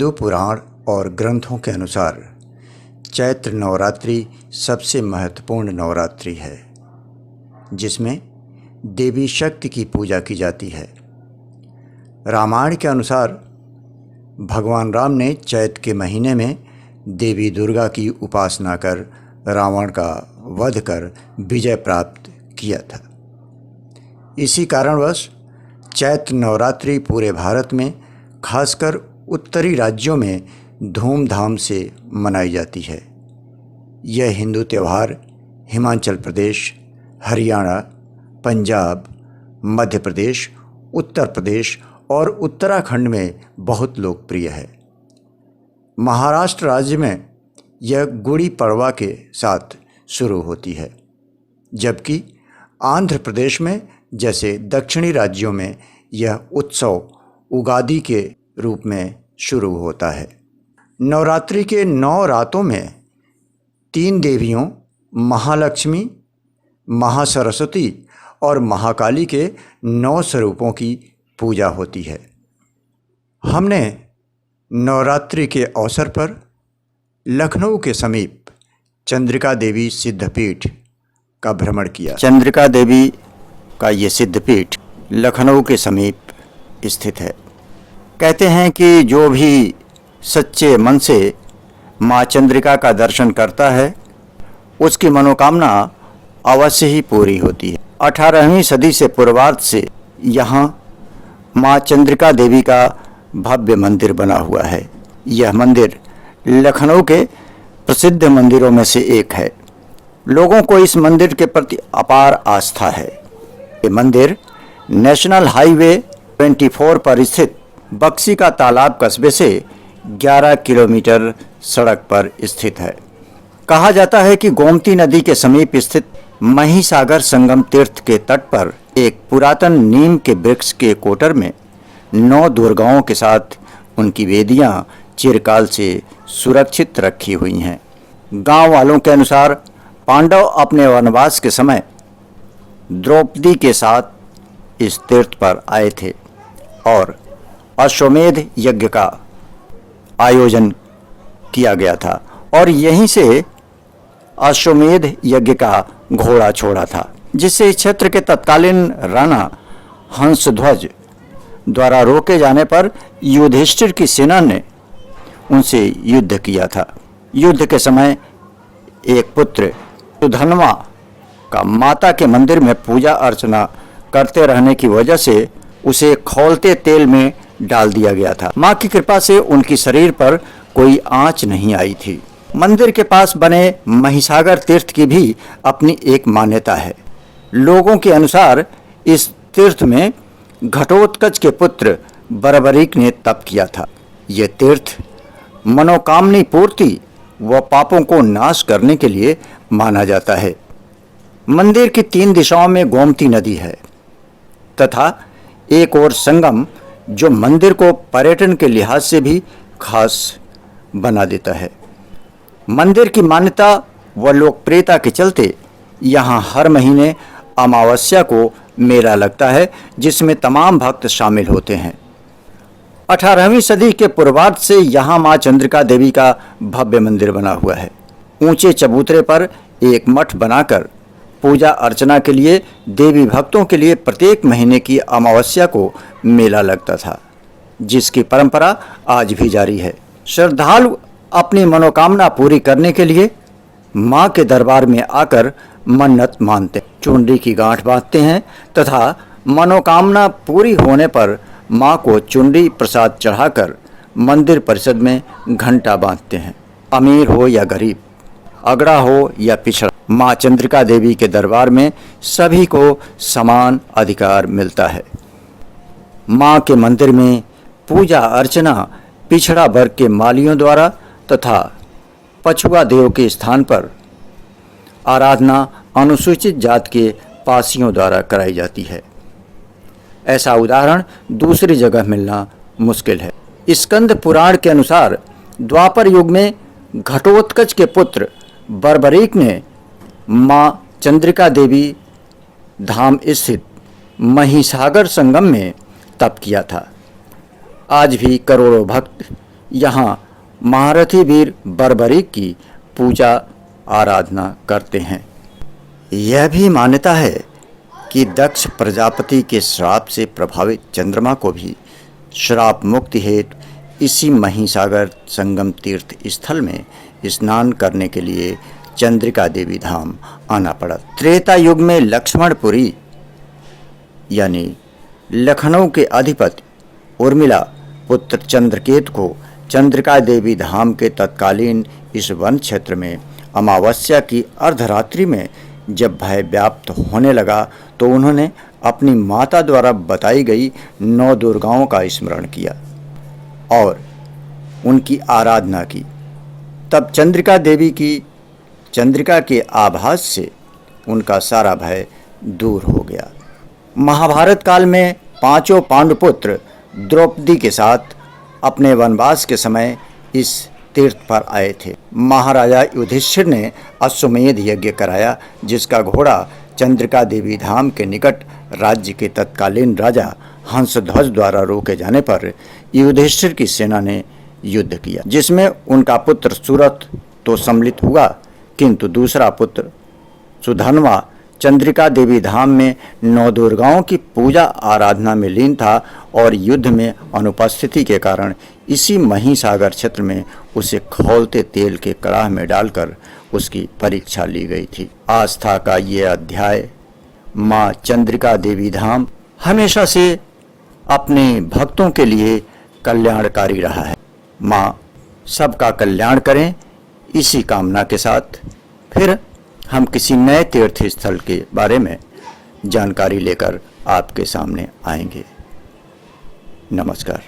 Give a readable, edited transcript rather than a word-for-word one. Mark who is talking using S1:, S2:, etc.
S1: हिंदू पुराण और ग्रंथों के अनुसार चैत्र नवरात्रि सबसे महत्वपूर्ण नवरात्रि है, जिसमें देवी शक्ति की पूजा की जाती है। रामायण के अनुसार भगवान राम ने चैत्र के महीने में देवी दुर्गा की उपासना कर रावण का वध कर विजय प्राप्त किया था। इसी कारणवश चैत्र नवरात्रि पूरे भारत में, खासकर उत्तरी राज्यों में धूमधाम से मनाई जाती है। यह हिंदू त्यौहार हिमाचल प्रदेश, हरियाणा, पंजाब, मध्य प्रदेश, उत्तर प्रदेश और उत्तराखंड में बहुत लोकप्रिय है। महाराष्ट्र राज्य में यह गुड़ी पड़वा के साथ शुरू होती है, जबकि आंध्र प्रदेश में जैसे दक्षिणी राज्यों में यह उत्सव उगादि के रूप में शुरू होता है। नवरात्रि के 9 रातों में 3 देवियों महालक्ष्मी, महासरस्वती और महाकाली के 9 स्वरूपों की पूजा होती है। हमने नवरात्रि के अवसर पर लखनऊ के समीप चंद्रिका देवी सिद्धपीठ का भ्रमण किया। चंद्रिका देवी का ये सिद्धपीठ लखनऊ के समीप स्थित है। कहते हैं कि जो भी सच्चे मन से माँ चंद्रिका का दर्शन करता है, उसकी मनोकामना अवश्य ही पूरी होती है। 18वीं सदी से पूर्वार्ध से यहाँ माँ चंद्रिका देवी का भव्य मंदिर बना हुआ है। यह मंदिर लखनऊ के प्रसिद्ध मंदिरों में से एक है। लोगों को इस मंदिर के प्रति अपार आस्था है। ये मंदिर नेशनल हाईवे 24 पर स्थित बक्सी का तालाब कस्बे से 11 किलोमीटर सड़क पर स्थित है। कहा जाता है कि गोमती नदी के समीप स्थित महिसागर संगम तीर्थ के तट पर एक पुरातन नीम के वृक्ष के कोटर में 9 दुर्गाओं के साथ उनकी वेदियां चिरकाल से सुरक्षित रखी हुई हैं। गांव वालों के अनुसार पांडव अपने वनवास के समय द्रौपदी के साथ इस तीर्थ पर आए थे और अश्वमेध यज्ञ का आयोजन किया गया था और यहीं से अश्वमेध यज्ञ का घोड़ा छोड़ा था, जिससे इस क्षेत्र के तत्कालीन राणा हंसध्वज द्वारा रोके जाने पर युधिष्ठिर की सेना ने उनसे युद्ध किया था। युद्ध के समय एक पुत्र सुधन्वा का माता के मंदिर में पूजा अर्चना करते रहने की वजह से उसे खौलते तेल में डाल दिया गया था। मां की कृपा से उनकी शरीर पर कोई आंच नहीं आई थी। मंदिर के पास बने महिसागर तीर्थ की भी अपनी एक मान्यता है। लोगों के अनुसार इस तीर्थ में घटोत्कच के पुत्र बर्बरीक ने तप किया था। यह तीर्थ मनोकामनी पूर्ति व पापों को नाश करने के लिए माना जाता है। मंदिर की 3 दिशाओं में गोमती नदी है तथा एक और संगम, जो मंदिर को पर्यटन के लिहाज से भी खास बना देता है। मंदिर की मान्यता व लोकप्रियता के चलते यहाँ हर महीने अमावस्या को मेला लगता है, जिसमें तमाम भक्त शामिल होते हैं। 18वीं सदी के पूर्वार्ध से यहाँ माँ चंद्रिका देवी का भव्य मंदिर बना हुआ है। ऊंचे चबूतरे पर एक मठ बनाकर पूजा अर्चना के लिए देवी भक्तों के लिए प्रत्येक महीने की अमावस्या को मेला लगता था, जिसकी परंपरा आज भी जारी है। श्रद्धालु अपनी मनोकामना पूरी करने के लिए मां के दरबार में आकर मन्नत मानते, चुनरी की गांठ बांधते हैं तथा मनोकामना पूरी होने पर मां को चुनरी प्रसाद चढ़ाकर मंदिर परिसर में घंटा बांधते हैं। अमीर हो या गरीब, अगड़ा हो या पिछड़ा, माँ चंद्रिका देवी के दरबार में सभी को समान अधिकार मिलता है। माँ के मंदिर में पूजा अर्चना पिछड़ा वर्ग के मालियों द्वारा तथा पछुआ देव के स्थान पर आराधना अनुसूचित जात के पासियों द्वारा कराई जाती है। ऐसा उदाहरण दूसरी जगह मिलना मुश्किल है। स्कंद पुराण के अनुसार द्वापर युग में घटोत्कच के पुत्र बर्बरीक ने माँ चंद्रिका देवी धाम स्थित महिसागर संगम में तप किया था। आज भी करोड़ों भक्त यहाँ महारथी वीर बर्बरीक की पूजा आराधना करते हैं। यह भी मान्यता है कि दक्ष प्रजापति के श्राप से प्रभावित चंद्रमा को भी श्राप मुक्ति हेतु इसी महिसागर संगम तीर्थ स्थल में स्नान करने के लिए चंद्रिका देवी धाम आना पड़ा। त्रेता युग में लक्ष्मणपुरी यानी लखनऊ के अधिपति उर्मिला पुत्र चंद्रकेतु को चंद्रिका देवी धाम के तत्कालीन इस वन क्षेत्र में अमावस्या की अर्धरात्रि में जब भय व्याप्त होने लगा तो उन्होंने अपनी माता द्वारा बताई गई 9 दुर्गाओं का स्मरण किया और उनकी आराधना की। तब चंद्रिका देवी की चंद्रिका के आभास से उनका सारा भय दूर हो गया। महाभारत काल में 5 पांडुपुत्र द्रौपदी के साथ अपने वनवास के समय इस तीर्थ पर आए थे। महाराजा युधिष्ठिर ने अश्वमेध यज्ञ कराया, जिसका घोड़ा चंद्रिका देवी धाम के निकट राज्य के तत्कालीन राजा हंसध्वज द्वारा रोके जाने पर युधिष्ठिर की सेना ने युद्ध किया, जिसमें उनका पुत्र सुरथ तो सम्मिलित हुआ, किंतु दूसरा पुत्र सुधन्वा चंद्रिका देवी धाम में 9 दुर्गाओं की पूजा आराधना में लीन था और युद्ध में अनुपस्थिति के कारण इसी महिसागर क्षेत्र में उसे खौलते तेल के कड़ाह में डालकर उसकी परीक्षा ली गई थी। आस्था का ये अध्याय माँ चंद्रिका देवी धाम हमेशा से अपने भक्तों के लिए कल्याणकारी रहा है। माँ सबका कल्याण करें, इसी कामना के साथ फिर हम किसी नए तीर्थ स्थल के बारे में जानकारी लेकर आपके सामने आएंगे। नमस्कार।